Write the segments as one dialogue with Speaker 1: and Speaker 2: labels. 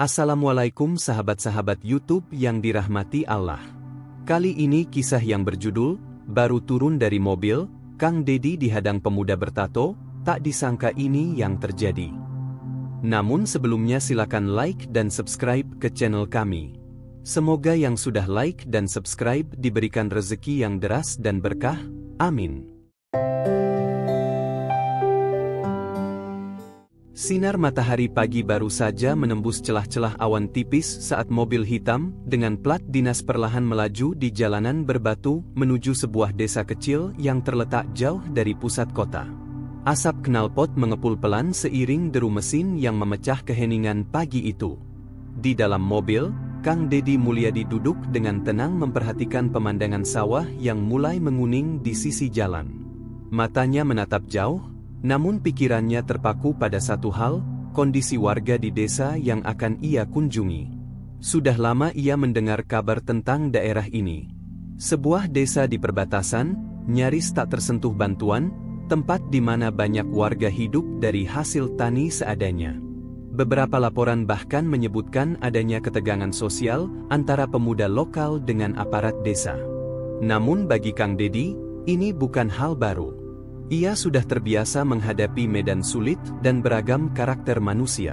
Speaker 1: Assalamualaikum sahabat-sahabat YouTube yang dirahmati Allah. Kali ini kisah yang berjudul, baru turun dari mobil, Kang Deddy dihadang pemuda bertato, tak disangka ini yang terjadi. Namun sebelumnya silakan like dan subscribe ke channel kami. Semoga yang sudah like dan subscribe diberikan rezeki yang deras dan berkah, amin. Sinar matahari pagi baru saja menembus celah-celah awan tipis saat mobil hitam dengan plat dinas perlahan melaju di jalanan berbatu menuju sebuah desa kecil yang terletak jauh dari pusat kota. Asap knalpot mengepul pelan seiring deru mesin yang memecah keheningan pagi itu. Di dalam mobil, Kang Deddy Mulyadi duduk dengan tenang memperhatikan pemandangan sawah yang mulai menguning di sisi jalan. Matanya menatap jauh, namun pikirannya terpaku pada satu hal, kondisi warga di desa yang akan ia kunjungi. Sudah lama ia mendengar kabar tentang daerah ini. Sebuah desa di perbatasan, nyaris tak tersentuh bantuan, tempat di mana banyak warga hidup dari hasil tani seadanya. Beberapa laporan bahkan menyebutkan adanya ketegangan sosial antara pemuda lokal dengan aparat desa. Namun bagi Kang Deddy, ini bukan hal baru. Ia sudah terbiasa menghadapi medan sulit dan beragam karakter manusia.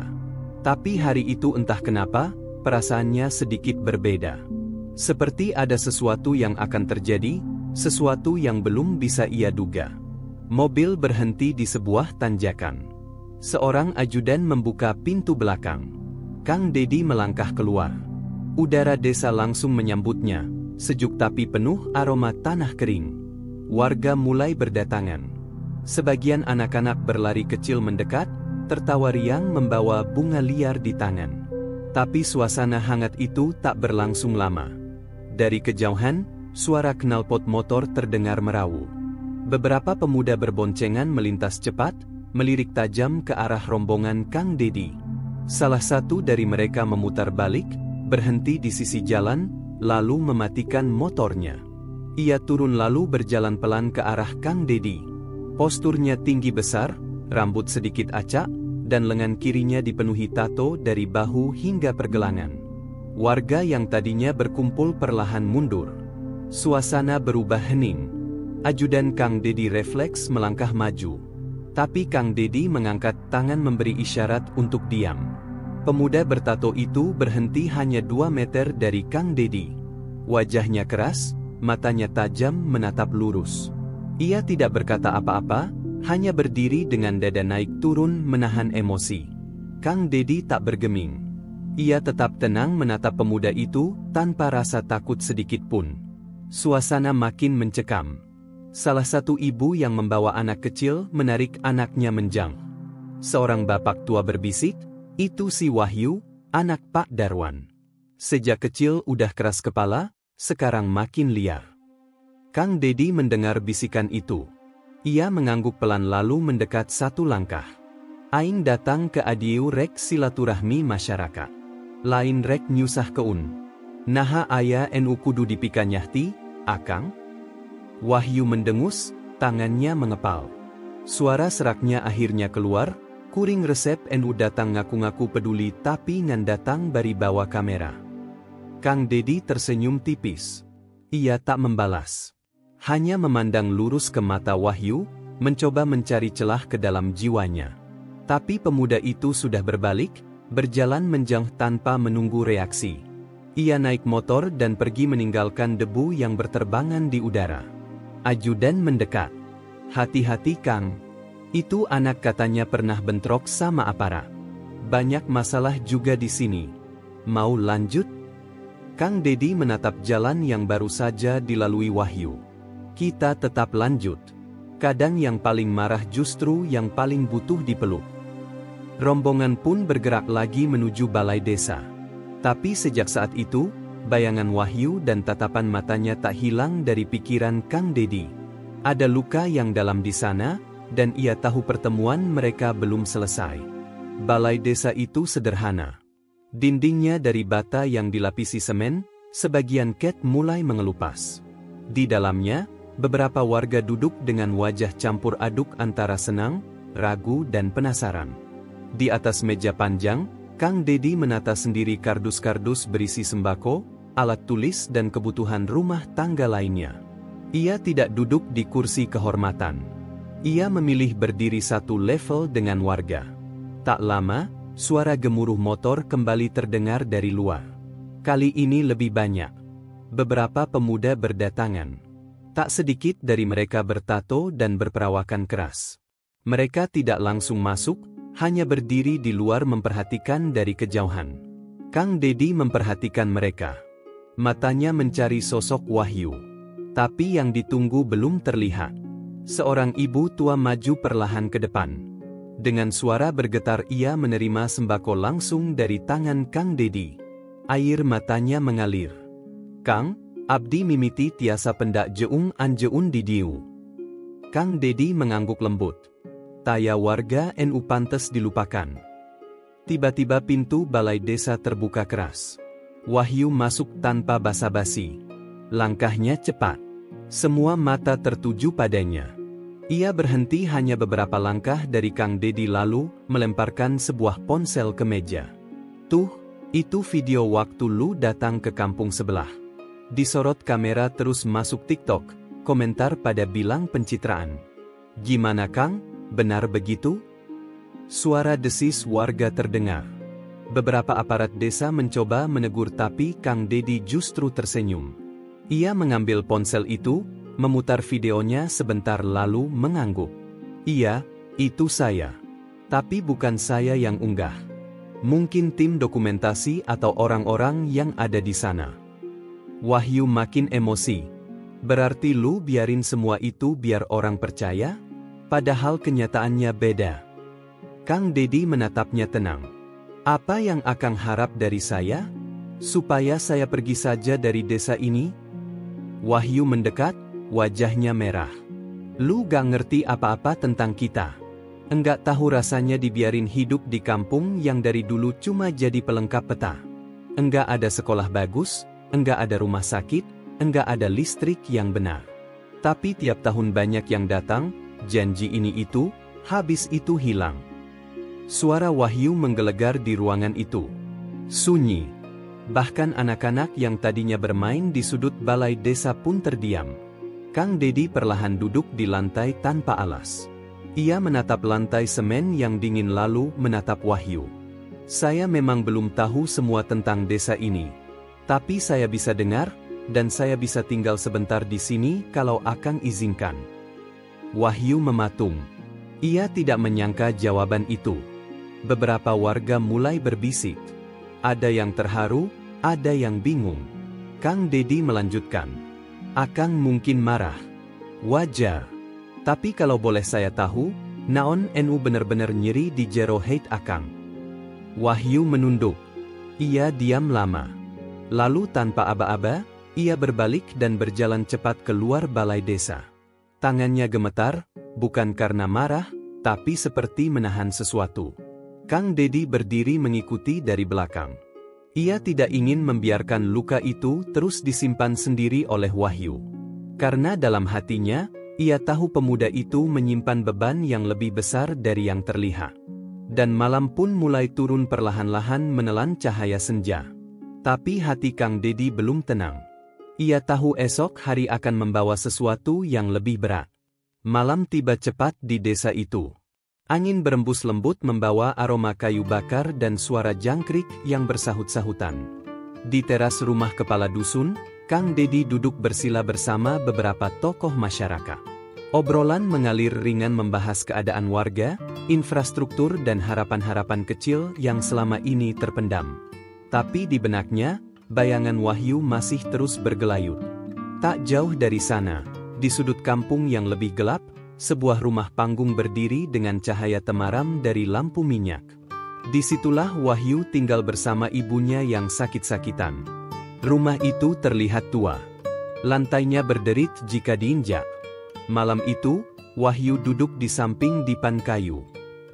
Speaker 1: Tapi hari itu entah kenapa, perasaannya sedikit berbeda. Seperti ada sesuatu yang akan terjadi, sesuatu yang belum bisa ia duga. Mobil berhenti di sebuah tanjakan. Seorang ajudan membuka pintu belakang. Kang Deddy melangkah keluar. Udara desa langsung menyambutnya, sejuk tapi penuh aroma tanah kering. Warga mulai berdatangan. Sebagian anak-anak berlari kecil mendekat, tertawa riang membawa bunga liar di tangan. Tapi suasana hangat itu tak berlangsung lama. Dari kejauhan, suara knalpot motor terdengar merawu. Beberapa pemuda berboncengan melintas cepat, melirik tajam ke arah rombongan Kang Deddy. Salah satu dari mereka memutar balik, berhenti di sisi jalan, lalu mematikan motornya. Ia turun lalu berjalan pelan ke arah Kang Deddy. Posturnya tinggi besar, rambut sedikit acak, dan lengan kirinya dipenuhi tato dari bahu hingga pergelangan. Warga yang tadinya berkumpul perlahan mundur. Suasana berubah hening. Ajudan Kang Deddy refleks melangkah maju. Tapi Kang Deddy mengangkat tangan memberi isyarat untuk diam. Pemuda bertato itu berhenti hanya 2 meter dari Kang Deddy. Wajahnya keras, matanya tajam menatap lurus. Ia tidak berkata apa-apa, hanya berdiri dengan dada naik turun menahan emosi. Kang Deddy tak bergeming. Ia tetap tenang menatap pemuda itu tanpa rasa takut sedikit pun. Suasana makin mencekam. Salah satu ibu yang membawa anak kecil menarik anaknya menjang. Seorang bapak tua berbisik, "Itu si Wahyu, anak Pak Darwan. Sejak kecil udah keras kepala, sekarang makin liar." Kang Deddy mendengar bisikan itu. Ia mengangguk pelan lalu mendekat satu langkah. "Aing datang ke adieu rek silaturahmi masyarakat. Lain rek nyusah keun. Naha aya nu kudu dipikanyahti, Akang?" Wahyu mendengus, tangannya mengepal. Suara seraknya akhirnya keluar, "Kuring resep nu datang ngaku-ngaku peduli tapi ngan datang bari bawa kamera." Kang Deddy tersenyum tipis. Ia tak membalas. Hanya memandang lurus ke mata Wahyu, mencoba mencari celah ke dalam jiwanya. Tapi pemuda itu sudah berbalik, berjalan menjauh tanpa menunggu reaksi. Ia naik motor dan pergi meninggalkan debu yang berterbangan di udara. Ajudan mendekat. "Hati-hati Kang. Itu anak katanya pernah bentrok sama aparat. Banyak masalah juga di sini. Mau lanjut?" Kang Deddy menatap jalan yang baru saja dilalui Wahyu. "Kita tetap lanjut. Kadang yang paling marah justru yang paling butuh dipeluk." Rombongan pun bergerak lagi menuju balai desa. Tapi sejak saat itu, bayangan Wahyu dan tatapan matanya tak hilang dari pikiran Kang Deddy. Ada luka yang dalam di sana, dan ia tahu pertemuan mereka belum selesai. Balai desa itu sederhana. Dindingnya dari bata yang dilapisi semen, sebagian cat mulai mengelupas. Di dalamnya, beberapa warga duduk dengan wajah campur aduk antara senang, ragu dan penasaran. Di atas meja panjang, Kang Dedi menata sendiri kardus-kardus berisi sembako, alat tulis dan kebutuhan rumah tangga lainnya. Ia tidak duduk di kursi kehormatan. Ia memilih berdiri satu level dengan warga. Tak lama, suara gemuruh motor kembali terdengar dari luar. Kali ini lebih banyak. Beberapa pemuda berdatangan. Tak sedikit dari mereka bertato dan berperawakan keras. Mereka tidak langsung masuk, hanya berdiri di luar memperhatikan dari kejauhan. Kang Dedi memperhatikan mereka. Matanya mencari sosok Wahyu. Tapi yang ditunggu belum terlihat. Seorang ibu tua maju perlahan ke depan. Dengan suara bergetar ia menerima sembako langsung dari tangan Kang Dedi. Air matanya mengalir. "Kang, abdi mimiti tiasa pendak jeung anjeun didiu." Kang Dedi mengangguk lembut. Taya warga NU pantes dilupakan. Tiba-tiba pintu balai desa terbuka keras. Wahyu masuk tanpa basa-basi. Langkahnya cepat. Semua mata tertuju padanya. Ia berhenti hanya beberapa langkah dari Kang Dedi lalu melemparkan sebuah ponsel ke meja. "Tuh, itu video waktu lu datang ke kampung sebelah." Disorot kamera terus masuk TikTok, komentar pada bilang pencitraan. "Gimana Kang? Benar begitu?" Suara desis warga terdengar. Beberapa aparat desa mencoba menegur tapi Kang Dedi justru tersenyum. Ia mengambil ponsel itu, memutar videonya sebentar lalu mengangguk. "Iya, itu saya. Tapi bukan saya yang unggah. Mungkin tim dokumentasi atau orang-orang yang ada di sana." Wahyu makin emosi. "Berarti lu biarin semua itu biar orang percaya? Padahal kenyataannya beda." Kang Dedi menatapnya tenang. "Apa yang Akang harap dari saya? Supaya saya pergi saja dari desa ini?" Wahyu mendekat, wajahnya merah. "Lu gak ngerti apa-apa tentang kita. Enggak tahu rasanya dibiarin hidup di kampung yang dari dulu cuma jadi pelengkap peta. Enggak ada sekolah bagus, enggak ada rumah sakit, enggak ada listrik yang benar. Tapi tiap tahun banyak yang datang, janji ini itu, habis itu hilang." Suara Wahyu menggelegar di ruangan itu. Sunyi. Bahkan anak-anak yang tadinya bermain di sudut balai desa pun terdiam. Kang Dedi perlahan duduk di lantai tanpa alas. Ia menatap lantai semen yang dingin lalu menatap Wahyu. "Saya memang belum tahu semua tentang desa ini. Tapi saya bisa dengar, dan saya bisa tinggal sebentar di sini kalau Akang izinkan." Wahyu mematung. Ia tidak menyangka jawaban itu. Beberapa warga mulai berbisik. Ada yang terharu, ada yang bingung. Kang Dedi melanjutkan. "Akang mungkin marah. Wajar. Tapi kalau boleh saya tahu, naon NU bener-bener nyeri di jero hate Akang?" Wahyu menunduk. Ia diam lama. Lalu tanpa aba-aba, ia berbalik dan berjalan cepat keluar balai desa. Tangannya gemetar, bukan karena marah, tapi seperti menahan sesuatu. Kang Dedi berdiri mengikuti dari belakang. Ia tidak ingin membiarkan luka itu terus disimpan sendiri oleh Wahyu. Karena dalam hatinya, ia tahu pemuda itu menyimpan beban yang lebih besar dari yang terlihat. Dan malam pun mulai turun perlahan-lahan menelan cahaya senja. Tapi hati Kang Dedi belum tenang. Ia tahu esok hari akan membawa sesuatu yang lebih berat. Malam tiba cepat di desa itu. Angin berembus lembut membawa aroma kayu bakar dan suara jangkrik yang bersahut-sahutan. Di teras rumah kepala dusun, Kang Dedi duduk bersila bersama beberapa tokoh masyarakat. Obrolan mengalir ringan membahas keadaan warga, infrastruktur dan harapan-harapan kecil yang selama ini terpendam. Tapi di benaknya, bayangan Wahyu masih terus bergelayut. Tak jauh dari sana, di sudut kampung yang lebih gelap, sebuah rumah panggung berdiri dengan cahaya temaram dari lampu minyak. Disitulah Wahyu tinggal bersama ibunya yang sakit-sakitan. Rumah itu terlihat tua. Lantainya berderit jika diinjak. Malam itu, Wahyu duduk di samping dipan kayu.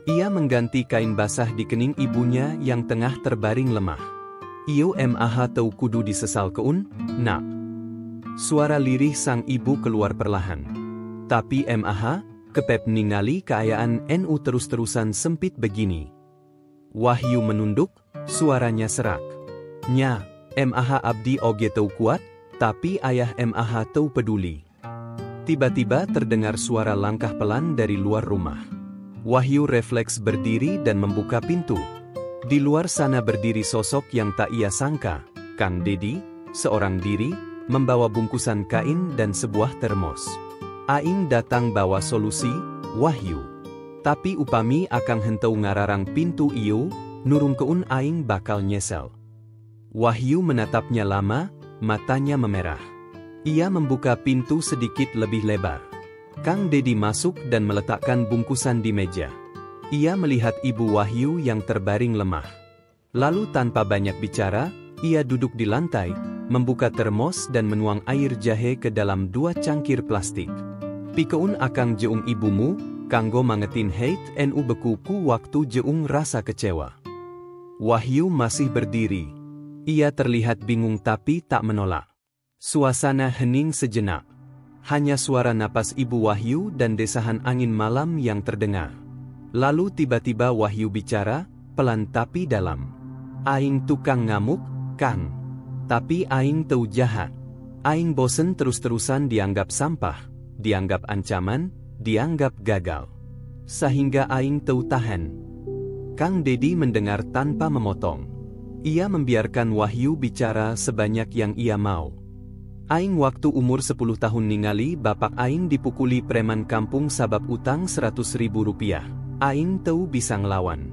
Speaker 1: Ia mengganti kain basah di kening ibunya yang tengah terbaring lemah. "Iyo mah teu kudu disesal keun, nak." Suara lirih sang ibu keluar perlahan. "Tapi mah, kepep ningali keayaan NU terus-terusan sempit begini. Wahyu menunduk, suaranya serak. Nya, MAH abdi oge teu kuat, tapi ayah MAH teu peduli. Tiba-tiba terdengar suara langkah pelan dari luar rumah. Wahyu refleks berdiri dan membuka pintu. Di luar sana berdiri sosok yang tak ia sangka, Kang Dedi, seorang diri, membawa bungkusan kain dan sebuah termos. Aing datang bawa solusi, Wahyu. Tapi upami akang henteu ngararang pintu ieu, nurung keun aing bakal nyesel. Wahyu menatapnya lama, matanya memerah. Ia membuka pintu sedikit lebih lebar. Kang Dedi masuk dan meletakkan bungkusan di meja. Ia melihat ibu Wahyu yang terbaring lemah. Lalu tanpa banyak bicara, ia duduk di lantai, membuka termos dan menuang air jahe ke dalam 2 cangkir plastik. Pikeun akang jeung ibumu, kanggo mangetin hate nu bekuku waktu jeung rasa kecewa. Wahyu masih berdiri. Ia terlihat bingung tapi tak menolak. Suasana hening sejenak. Hanya suara napas ibu Wahyu dan desahan angin malam yang terdengar. Lalu tiba-tiba Wahyu bicara, pelan tapi dalam. Aing tukang ngamuk, Kang. Tapi aing teu jahat. Aing bosen terus-terusan dianggap sampah, dianggap ancaman, dianggap gagal. Sehingga aing teu tahan. Kang Dedi mendengar tanpa memotong. Ia membiarkan Wahyu bicara sebanyak yang ia mau. Aing waktu umur 10 tahun ningali bapak aing dipukuli preman kampung sabab utang 100.000 rupiah. Aing teu bisa ngelawan.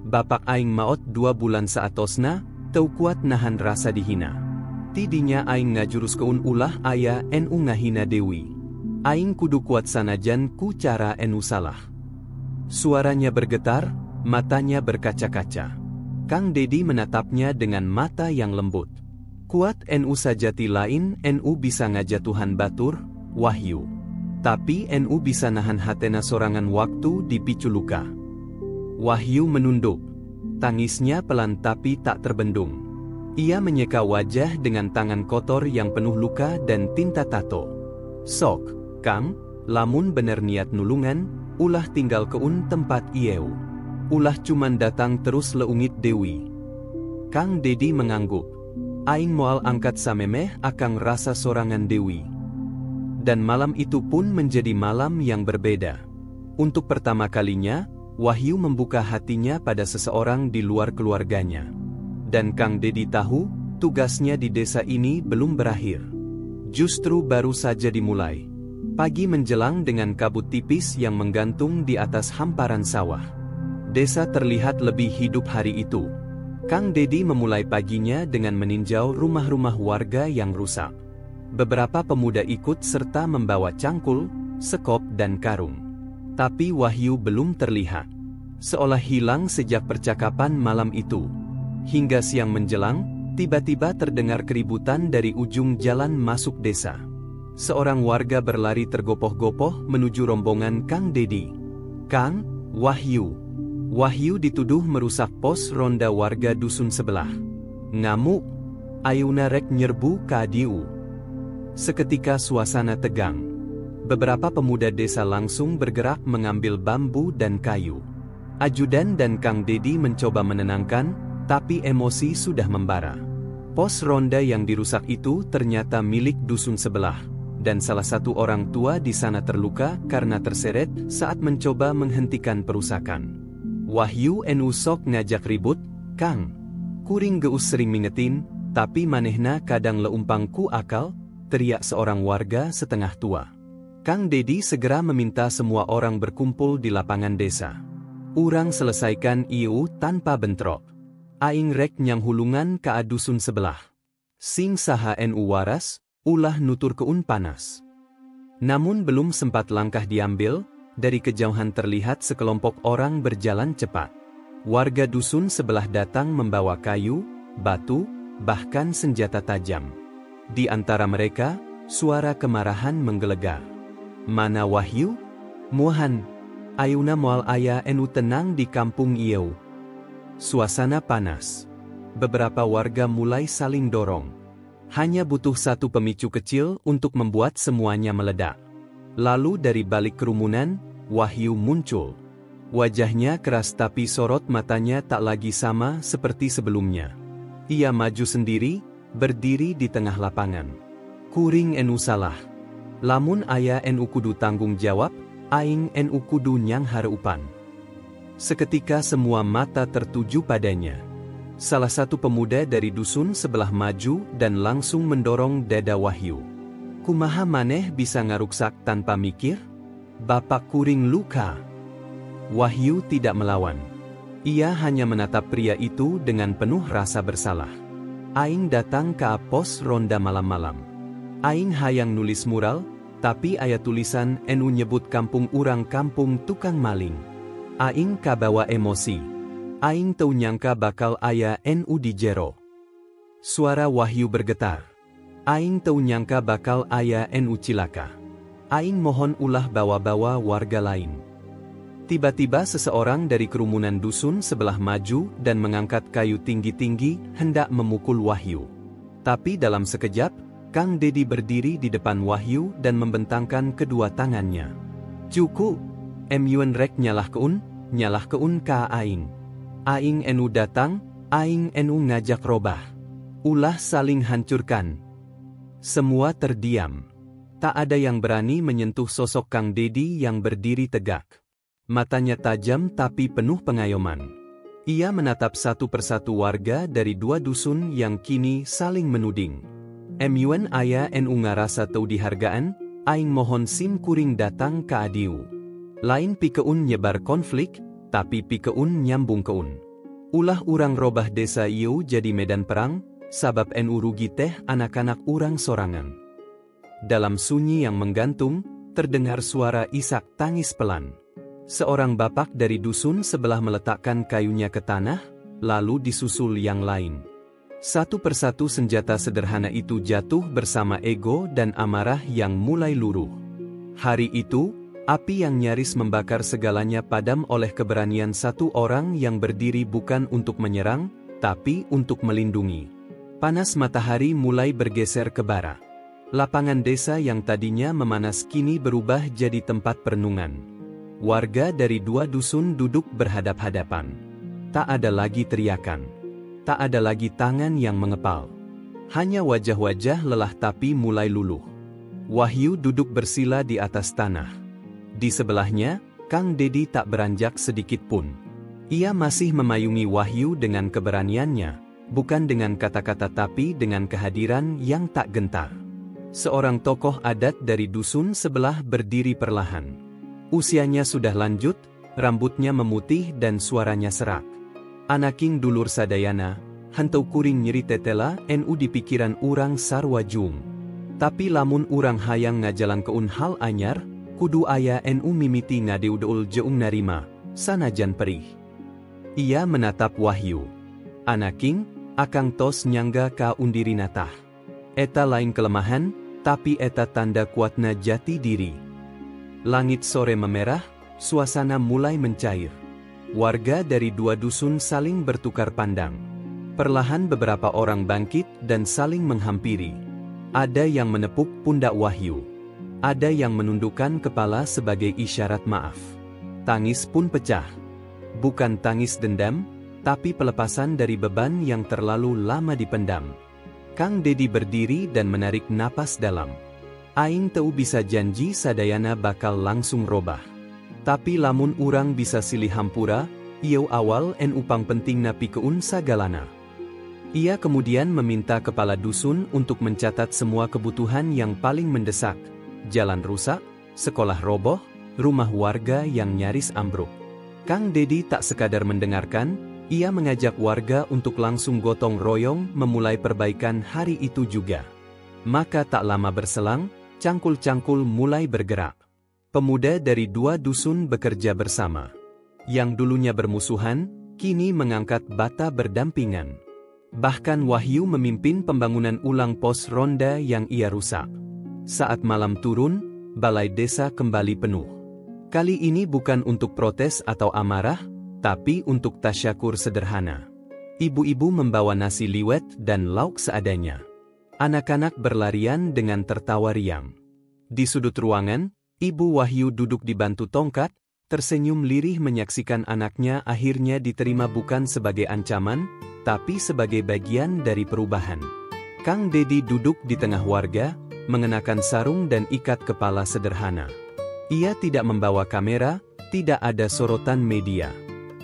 Speaker 1: Bapak aing maot 2 bulan saatosna, teu kuat nahan rasa dihina. Tidinya aing ngajurus keun ulah aya nu ngahina Dewi. Aing kudu kuat sanajan ku cara nu salah. Suaranya bergetar, matanya berkaca-kaca. Kang Dedi menatapnya dengan mata yang lembut. Kuat nu sajati lain nu bisa ngajatuhan batur, Wahyu. Tapi nu bisa nahan hatena sorangan waktu dipicu luka. Wahyu menunduk. Tangisnya pelan tapi tak terbendung. Ia menyeka wajah dengan tangan kotor yang penuh luka dan tinta tato. Sok, Kang, lamun bener niat nulungan, ulah tinggal keun tempat ieu. Ulah cuman datang terus leungit Dewi. Kang Dedi mengangguk. Aing moal angkat samemeh akang rasa sorangan Dewi. Dan malam itu pun menjadi malam yang berbeda. Untuk pertama kalinya, Wahyu membuka hatinya pada seseorang di luar keluarganya. Dan Kang Dedi tahu, tugasnya di desa ini belum berakhir. Justru baru saja dimulai. Pagi menjelang dengan kabut tipis yang menggantung di atas hamparan sawah. Desa terlihat lebih hidup hari itu. Kang Dedi memulai paginya dengan meninjau rumah-rumah warga yang rusak. Beberapa pemuda ikut serta membawa cangkul, sekop dan karung. Tapi Wahyu belum terlihat. Seolah hilang sejak percakapan malam itu. Hingga siang menjelang, tiba-tiba terdengar keributan dari ujung jalan masuk desa. Seorang warga berlari tergopoh-gopoh menuju rombongan Kang Dedi. Kang, Wahyu. Wahyu dituduh merusak pos ronda warga dusun sebelah. Ngamuk, ayuna rek nyerbu ka diu. Seketika suasana tegang. Beberapa pemuda desa langsung bergerak mengambil bambu dan kayu. Ajudan dan Kang Dedi mencoba menenangkan, tapi emosi sudah membara. Pos ronda yang dirusak itu ternyata milik dusun sebelah, dan salah satu orang tua di sana terluka karena terseret saat mencoba menghentikan perusakan. Wahyu nu sok ngajak ribut, Kang. Kuring geus sering mingetin, tapi manehna kadang leumpang ku akal, teriak seorang warga setengah tua. Kang Dedi segera meminta semua orang berkumpul di lapangan desa. Urang selesaikan ieu tanpa bentrok. Aing rek nyang hulungan ka dusun sebelah. Sing saha nu waras, ulah nutur keun panas. Namun belum sempat langkah diambil, dari kejauhan terlihat sekelompok orang berjalan cepat. Warga dusun sebelah datang membawa kayu, batu, bahkan senjata tajam. Di antara mereka, suara kemarahan menggelegar. Mana Wahyu? Muahan, ayuna moal aya nu tenang di kampung ieu. Suasana panas. Beberapa warga mulai saling dorong. Hanya butuh satu pemicu kecil untuk membuat semuanya meledak. Lalu dari balik kerumunan, Wahyu muncul. Wajahnya keras tapi sorot matanya tak lagi sama seperti sebelumnya. Ia maju sendiri, berdiri di tengah lapangan. Kuring enu salah. Lamun aya enu kudu tanggung jawab, aing enu kudu nyang hareupan. Seketika semua mata tertuju padanya. Salah satu pemuda dari dusun sebelah maju dan langsung mendorong dada Wahyu. Kumaha maneh bisa ngaruksak tanpa mikir? Bapak kuring luka. Wahyu tidak melawan. Ia hanya menatap pria itu dengan penuh rasa bersalah. Aing datang ke pos ronda malam-malam. Aing hayang nulis mural, tapi aya tulisan enu nyebut kampung urang kampung tukang maling. Aing kabawa emosi. Aing teu nyangka bakal aya enu di jero. Suara Wahyu bergetar. Aing teu nyangka bakal aya enu cilaka. Aing mohon ulah bawa-bawa warga lain. Tiba-tiba seseorang dari kerumunan dusun sebelah maju dan mengangkat kayu tinggi-tinggi hendak memukul Wahyu. Tapi dalam sekejap, Kang Dedi berdiri di depan Wahyu dan membentangkan kedua tangannya. Cukup, MUN rek nyalah keun ka aing. Aing enu datang, aing enu ngajak robah. Ulah saling hancurkan. Semua terdiam. Tak ada yang berani menyentuh sosok Kang Dedi yang berdiri tegak. Matanya tajam tapi penuh pengayoman. Ia menatap satu persatu warga dari dua dusun yang kini saling menuding. MUN aya enu ngarasa teu dihargaan, aing mohon sim kuring datang ka adiu. Lain pikeun nyebar konflik, tapi pikeun nyambung keun. Ulah urang robah desa ieu jadi medan perang, sabab enu rugi teh anak-anak urang sorangan. Dalam sunyi yang menggantung, terdengar suara isak tangis pelan. Seorang bapak dari dusun sebelah meletakkan kayunya ke tanah, lalu disusul yang lain. Satu persatu senjata sederhana itu jatuh bersama ego dan amarah yang mulai luruh. Hari itu, api yang nyaris membakar segalanya padam oleh keberanian satu orang yang berdiri bukan untuk menyerang, tapi untuk melindungi. Panas matahari mulai bergeser ke barat. Lapangan desa yang tadinya memanas kini berubah jadi tempat perenungan. Warga dari dua dusun duduk berhadap-hadapan. Tak ada lagi teriakan. Tak ada lagi tangan yang mengepal. Hanya wajah-wajah lelah tapi mulai luluh. Wahyu duduk bersila di atas tanah. Di sebelahnya, Kang Dedi tak beranjak sedikit pun. Ia masih memayungi Wahyu dengan keberaniannya, bukan dengan kata-kata tapi dengan kehadiran yang tak gentar. Seorang tokoh adat dari dusun sebelah berdiri perlahan. Usianya sudah lanjut, rambutnya memutih dan suaranya serak. Anaking dulur sadayana, henteu kuring nyeri tetela enu di pikiran urang sarwajung. Tapi lamun urang hayang ngajalan keun hal anyar, kudu aya enu mimiti ngadeudeul jeung narima, sanajan perih. Ia menatap Wahyu. Anaking, akang tos nyangga ka undirina tah. Eta lain kelemahan, tapi eta tanda kuatna jati diri. Langit sore memerah, suasana mulai mencair. Warga dari dua dusun saling bertukar pandang. Perlahan beberapa orang bangkit dan saling menghampiri. Ada yang menepuk pundak Wahyu. Ada yang menundukkan kepala sebagai isyarat maaf. Tangis pun pecah. Bukan tangis dendam, tapi pelepasan dari beban yang terlalu lama dipendam. Kang Dedi berdiri dan menarik napas dalam. Aing teu bisa janji sadayana bakal langsung robah. Tapi lamun urang bisa silih hampura, ieu awal en upang pentingna pikeun sagalana. Ia kemudian meminta kepala dusun untuk mencatat semua kebutuhan yang paling mendesak. Jalan rusak, sekolah roboh, rumah warga yang nyaris ambruk. Kang Dedi tak sekadar mendengarkan, ia mengajak warga untuk langsung gotong royong memulai perbaikan hari itu juga. Maka tak lama berselang, cangkul-cangkul mulai bergerak. Pemuda dari dua dusun bekerja bersama. Yang dulunya bermusuhan, kini mengangkat bata berdampingan. Bahkan Wahyu memimpin pembangunan ulang pos ronda yang ia rusak. Saat malam turun, balai desa kembali penuh. Kali ini bukan untuk protes atau amarah, tapi untuk tasyakur sederhana. Ibu-ibu membawa nasi liwet dan lauk seadanya. Anak-anak berlarian dengan tertawa riang. Di sudut ruangan, Ibu Wahyu duduk dibantu tongkat, tersenyum lirih menyaksikan anaknya akhirnya diterima bukan sebagai ancaman, tapi sebagai bagian dari perubahan. Kang Dedi duduk di tengah warga, mengenakan sarung dan ikat kepala sederhana. Ia tidak membawa kamera, tidak ada sorotan media.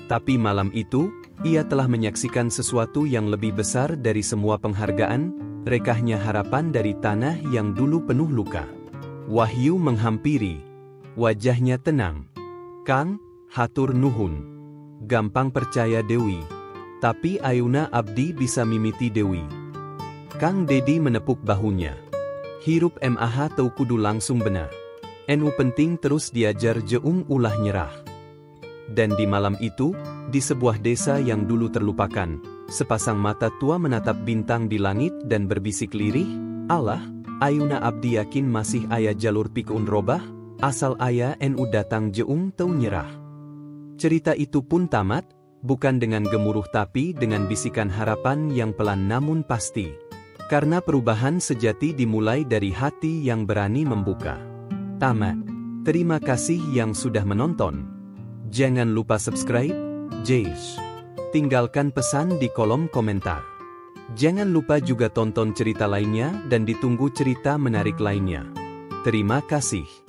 Speaker 1: Tapi malam itu, ia telah menyaksikan sesuatu yang lebih besar dari semua penghargaan, rekahnya harapan dari tanah yang dulu penuh luka. Wahyu menghampiri. Wajahnya tenang. "Kang, hatur nuhun. Gampang percaya Dewi. Tapi Ayuna abdi bisa mimiti Dewi." Kang Dedi menepuk bahunya. "Hirup MAH teu kudu langsung benar. Nu penting terus diajar jeung ulah nyerah." Dan di malam itu, di sebuah desa yang dulu terlupakan, sepasang mata tua menatap bintang di langit dan berbisik lirih, "Allah, Ayuna abdi yakin masih aya jalur pikeun robah, asal aya nu datang jeung teu nyerah." Cerita itu pun tamat, bukan dengan gemuruh tapi dengan bisikan harapan yang pelan namun pasti. Karena perubahan sejati dimulai dari hati yang berani membuka. Tamat. Terima kasih yang sudah menonton. Jangan lupa subscribe, tinggalkan pesan di kolom komentar. Jangan lupa juga tonton cerita lainnya dan ditunggu cerita menarik lainnya. Terima kasih.